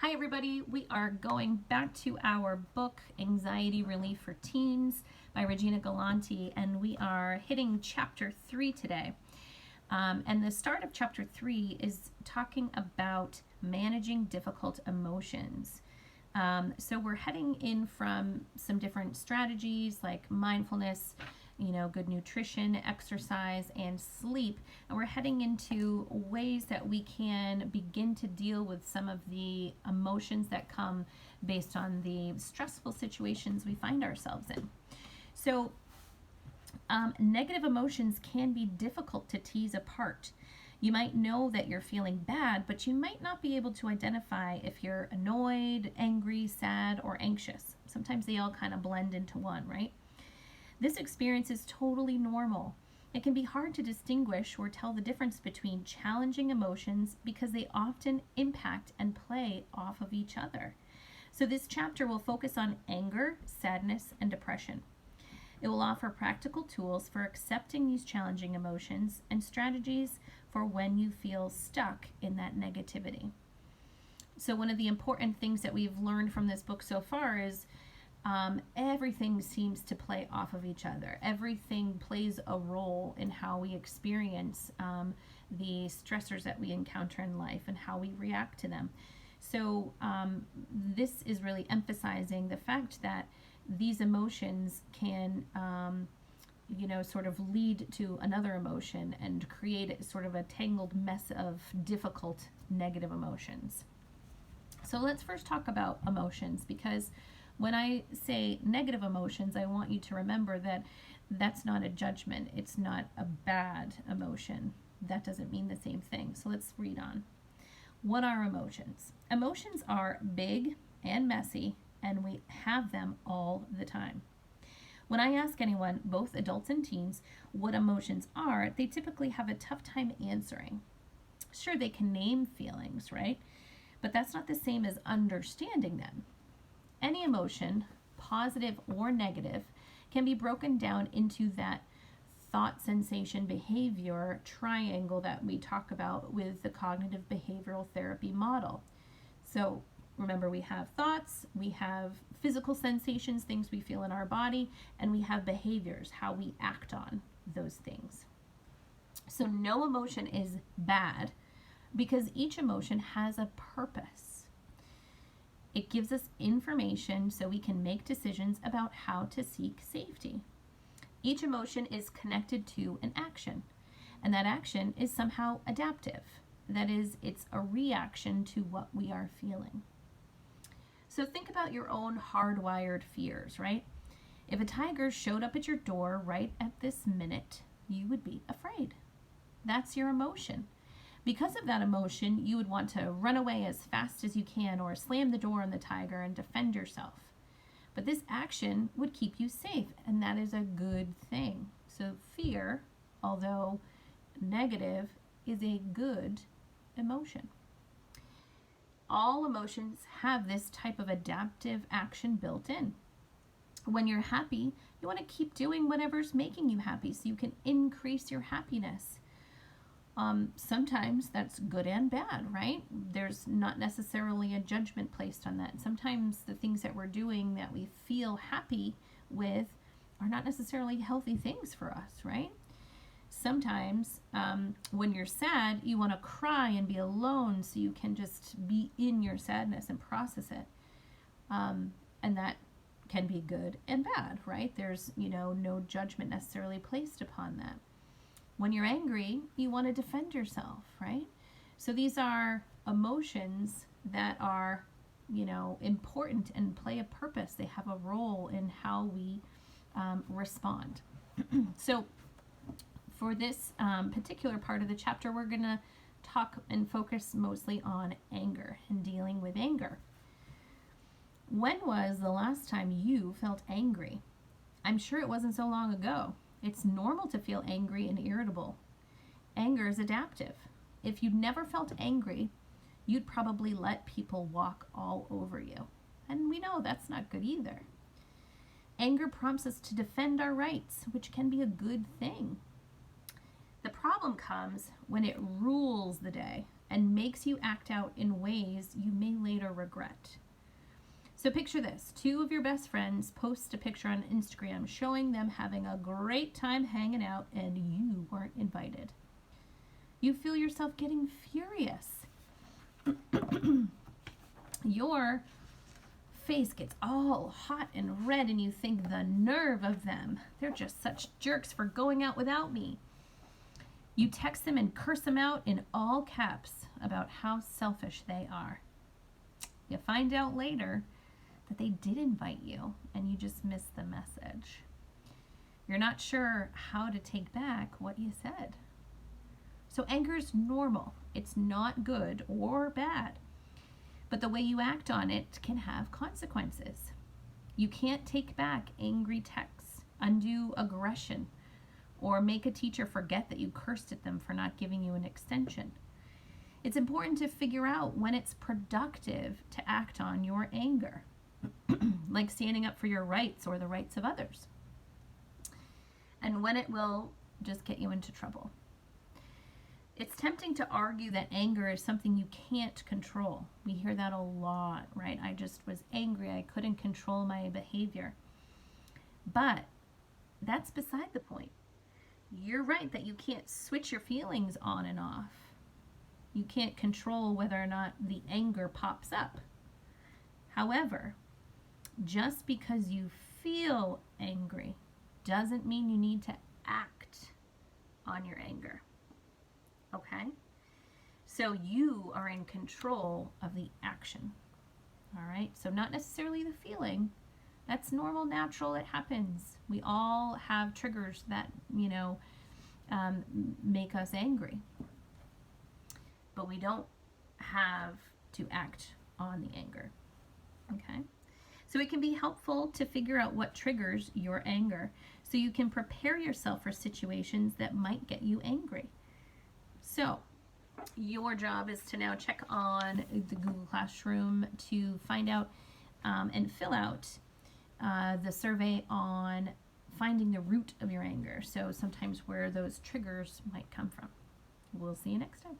Hi everybody, we are going back to our book, Anxiety Relief for Teens by Regina Galanti, and we are hitting chapter 3 today. And the start of chapter 3 is talking about managing difficult emotions. So we're heading in from some different strategies like mindfulness, good nutrition, exercise, and sleep. And we're heading into ways that we can begin to deal with some of the emotions that come based on the stressful situations we find ourselves in. So, negative emotions can be difficult to tease apart. You might know that you're feeling bad, but you might not be able to identify if you're annoyed, angry, sad, or anxious. Sometimes they all kind of blend into one, right? This experience is totally normal. It can be hard to distinguish or tell the difference between challenging emotions because they often impact and play off of each other. So this chapter will focus on anger, sadness, and depression. It will offer practical tools for accepting these challenging emotions and strategies for when you feel stuck in that negativity. So one of the important things that we've learned from this book so far is everything seems to play off of each other. Everything plays a role in how we experience the stressors that we encounter in life and how we react to them. So this is really emphasizing the fact that these emotions can sort of lead to another emotion and create sort of a tangled mess of difficult negative emotions. So let's first talk about emotions, because when I say negative emotions, I want you to remember that that's not a judgment. It's not a bad emotion. That doesn't mean the same thing. So let's read on. What are emotions? Emotions are big and messy, and we have them all the time. When I ask anyone, both adults and teens, what emotions are, they typically have a tough time answering. Sure, they can name feelings, right? But that's not the same as understanding them. Any emotion, positive or negative, can be broken down into that thought, sensation, behavior triangle that we talk about with the cognitive behavioral therapy model. So remember, we have thoughts, we have physical sensations, things we feel in our body, and we have behaviors, how we act on those things. So no emotion is bad because each emotion has a purpose. It gives us information so we can make decisions about how to seek safety. Each emotion is connected to an action, and that action is somehow adaptive. That is, it's a reaction to what we are feeling. So think about your own hardwired fears, right? If a tiger showed up at your door right at this minute, you would be afraid. That's your emotion. Because of that emotion, you would want to run away as fast as you can or slam the door on the tiger and defend yourself. But this action would keep you safe, and that is a good thing. So fear, although negative, is a good emotion. All emotions have this type of adaptive action built in. When you're happy, you want to keep doing whatever's making you happy so you can increase your happiness. Sometimes that's good and bad, right? There's not necessarily a judgment placed on that. Sometimes the things that we're doing that we feel happy with are not necessarily healthy things for us, right? Sometimes when you're sad, you want to cry and be alone so you can just be in your sadness and process it. And that can be good and bad, right? There's, no judgment necessarily placed upon that. When you're angry, you want to defend yourself, right? So these are emotions that are, important and play a purpose. They have a role in how we respond. So for this particular part of the chapter, we're going to talk and focus mostly on anger and dealing with anger. When was the last time you felt angry? I'm sure it wasn't so long ago. It's normal to feel angry and irritable. Anger is adaptive. If you'd never felt angry, you'd probably let people walk all over you. And we know that's not good either. Anger prompts us to defend our rights, which can be a good thing. The problem comes when it rules the day and makes you act out in ways you may later regret. So picture this. 2 of your best friends post a picture on Instagram showing them having a great time hanging out and you weren't invited. You feel yourself getting furious. Your face gets all hot and red and you think, the nerve of them. They're just such jerks for going out without me. You text them and curse them out in all caps about how selfish they are. You find out later that they did invite you and you just missed the message. You're not sure how to take back what you said. So anger is normal. It's not good or bad. But the way you act on it can have consequences. You can't take back angry texts, undo aggression, or make a teacher forget that you cursed at them for not giving you an extension. It's important to figure out when it's productive to act on your anger, like standing up for your rights or the rights of others, and when it will just get you into trouble. It's tempting to argue that anger is something you can't control. We hear that a lot, right? I just was angry. I couldn't control my behavior. But that's beside the point. You're right that you can't switch your feelings on and off. You can't control whether or not the anger pops up. However, just because you feel angry doesn't mean you need to act on your anger. Okay? So you are in control of the action. All right? So not necessarily the feeling. That's normal, natural, it happens. We all have triggers that, make us angry. But we don't have to act on the anger. Okay? So it can be helpful to figure out what triggers your anger so you can prepare yourself for situations that might get you angry. So your job is to now check on the Google Classroom to find out and fill out the survey on finding the root of your anger. So sometimes where those triggers might come from. We'll see you next time.